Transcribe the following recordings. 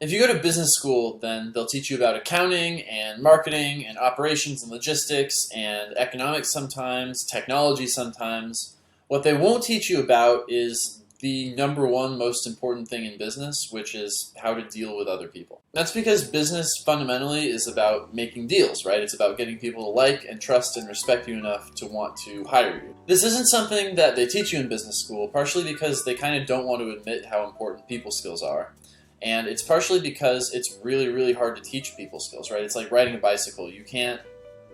If you go to business school, then they'll teach you about accounting and marketing and operations and logistics and economics sometimes, technology sometimes. What they won't teach you about is the number one most important thing in business, which is how to deal with other people. That's because business fundamentally is about making deals, right? It's about getting people to like and trust and respect you enough to want to hire you. This isn't something that they teach you in business school, partially because they kind of don't want to admit how important people skills are. And it's partially because it's really, really hard to teach people skills, right? It's like riding a bicycle. You can't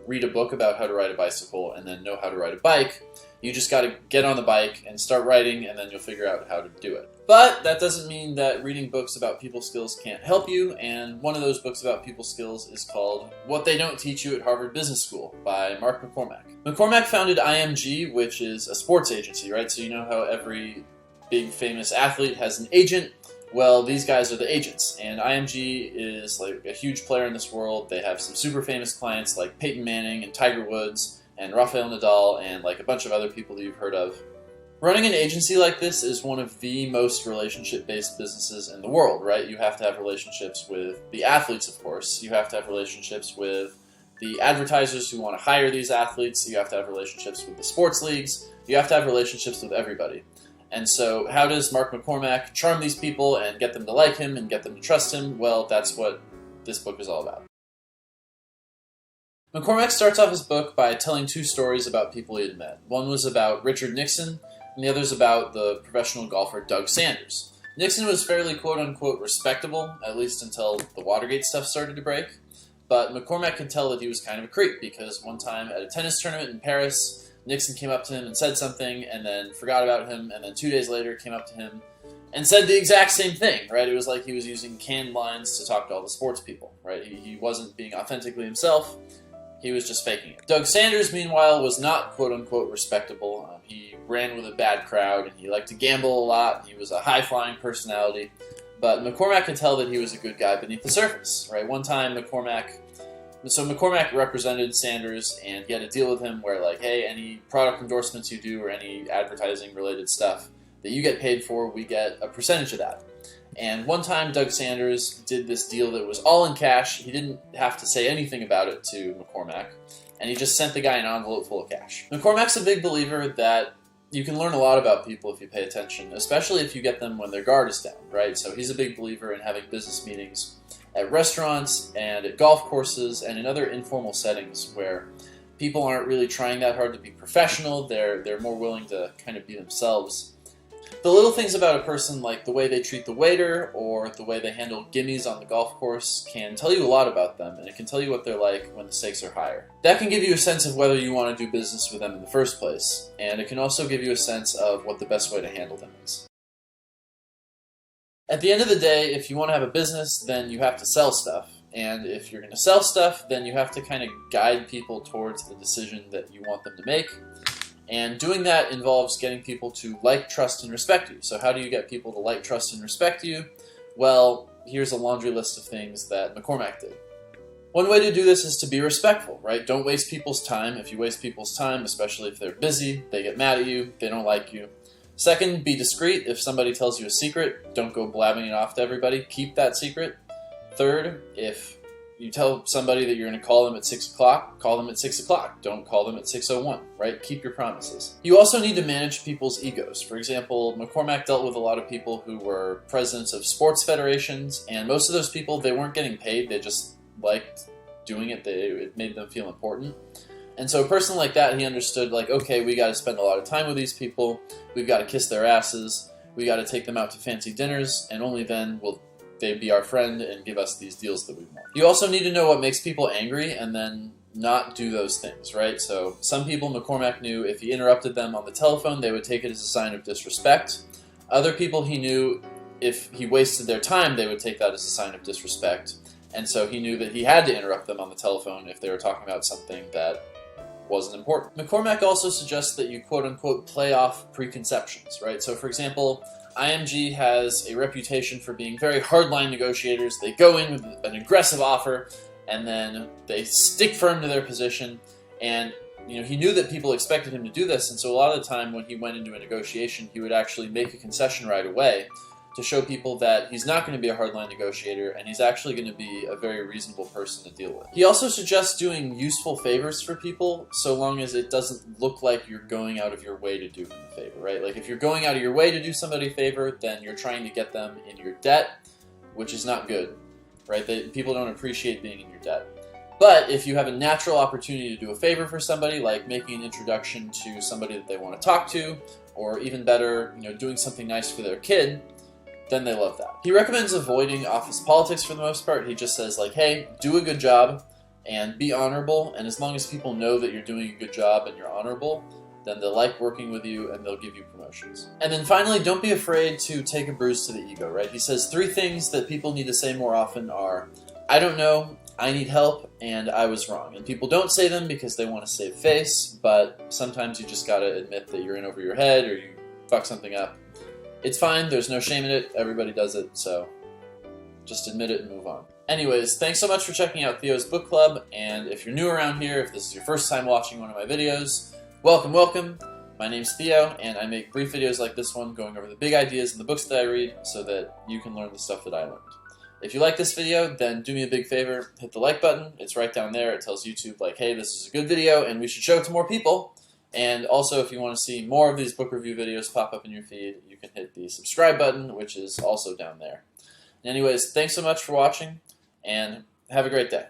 read a book about how to ride a bicycle and then know how to ride a bike. You just got to get on the bike and start riding, and then you'll figure out how to do it. But that doesn't mean that reading books about people skills can't help you, and one of those books about people skills is called What They Don't Teach You at Harvard Business School by Mark McCormack. McCormack founded IMG, which is a sports agency, right? So you know how every big famous athlete has an agent? Well, these guys are the agents, and IMG is like a huge player in this world. They have some super famous clients like Peyton Manning and Tiger Woods and Rafael Nadal and like a bunch of other people that you've heard of. Running an agency like this is one of the most relationship-based businesses in the world, right? You have to have relationships with the athletes, of course. You have to have relationships with the advertisers who want to hire these athletes. You have to have relationships with the sports leagues. You have to have relationships with everybody. And so how does Mark McCormack charm these people and get them to like him and get them to trust him? Well, that's what this book is all about. McCormack starts off his book by telling two stories about people he had met. One was about Richard Nixon, and the other is about the professional golfer Doug Sanders. Nixon was fairly quote-unquote respectable, at least until the Watergate stuff started to break. But McCormack could tell that he was kind of a creep, because one time at a tennis tournament in Paris, Nixon came up to him and said something, and then forgot about him, and then 2 days later came up to him and said the exact same thing, right? It was like he was using canned lines to talk to all the sports people, right? He wasn't being authentically himself. He was just faking it. Doug Sanders, meanwhile, was not quote-unquote respectable. He ran with a bad crowd, and he liked to gamble a lot. He was a high-flying personality. But McCormack could tell that he was a good guy beneath the surface, right? One time, McCormack represented Sanders, and he had a deal with him where, like, hey, any product endorsements you do or any advertising-related stuff that you get paid for, we get a percentage of that. And one time, Doug Sanders did this deal that was all in cash. He didn't have to say anything about it to McCormack, and he just sent the guy an envelope full of cash. McCormack's a big believer that you can learn a lot about people if you pay attention, especially if you get them when their guard is down, right? So he's a big believer in having business meetings at restaurants and at golf courses and in other informal settings where people aren't really trying that hard to be professional. They're more willing to kind of be themselves. The little things about a person, like the way they treat the waiter or the way they handle gimmies on the golf course, can tell you a lot about them, and it can tell you what they're like when the stakes are higher. That can give you a sense of whether you want to do business with them in the first place, and it can also give you a sense of what the best way to handle them is. At the end of the day, if you want to have a business, then you have to sell stuff. And if you're going to sell stuff, then you have to kind of guide people towards the decision that you want them to make. And doing that involves getting people to like, trust, and respect you. So how do you get people to like, trust, and respect you? Well, here's a laundry list of things that McCormack did. One way to do this is to be respectful, right? Don't waste people's time. If you waste people's time, especially if they're busy, they get mad at you, they don't like you. Second, be discreet. If somebody tells you a secret, don't go blabbing it off to everybody. Keep that secret. Third, if you tell somebody that you're going to call them at 6 o'clock, call them at 6 o'clock. Don't call them at 6:01, right? Keep your promises. You also need to manage people's egos. For example, McCormack dealt with a lot of people who were presidents of sports federations, and most of those people, they weren't getting paid. They just liked doing it. It made them feel important. And so a person like that, he understood, like, okay, we got to spend a lot of time with these people. We've got to kiss their asses. We got to take them out to fancy dinners, and only then will they be our friend and give us these deals that we want. You also need to know what makes people angry and then not do those things, right? So some people, McCormack knew if he interrupted them on the telephone, they would take it as a sign of disrespect. Other people he knew if he wasted their time, they would take that as a sign of disrespect. And so he knew that he had to interrupt them on the telephone if they were talking about something that wasn't important. McCormack also suggests that you quote-unquote play off preconceptions, right? So for example, IMG has a reputation for being very hardline negotiators. They go in with an aggressive offer, and then they stick firm to their position. And he knew that people expected him to do this, and so a lot of the time when he went into a negotiation, he would actually make a concession right away, to show people that he's not going to be a hardline negotiator and he's actually going to be a very reasonable person to deal with. He also suggests doing useful favors for people so long as it doesn't look like you're going out of your way to do them a favor, right? Like if you're going out of your way to do somebody a favor, then you're trying to get them in your debt, which is not good, right? People don't appreciate being in your debt. But if you have a natural opportunity to do a favor for somebody, like making an introduction to somebody that they want to talk to, or even better, doing something nice for their kid, then they love that. He recommends avoiding office politics for the most part. He just says like, hey, do a good job and be honorable, and as long as people know that you're doing a good job and you're honorable, then they'll like working with you and they'll give you promotions. And then finally, don't be afraid to take a bruise to the ego, right? He says 3 things that people need to say more often are, I don't know, I need help, and I was wrong. And people don't say them because they want to save face, but sometimes you just gotta admit that you're in over your head or you fuck something up. It's fine, there's no shame in it, everybody does it, so just admit it and move on. Anyways, thanks so much for checking out Theo's Book Club, and if you're new around here, if this is your first time watching one of my videos, welcome, welcome. My name's Theo, and I make brief videos like this one going over the big ideas in the books that I read so that you can learn the stuff that I learned. If you like this video, then do me a big favor, hit the like button. It's right down there. It tells YouTube like, hey, this is a good video and we should show it to more people. And also, if you want to see more of these book review videos pop up in your feed, you can hit the subscribe button, which is also down there. Anyways, thanks so much for watching, and have a great day.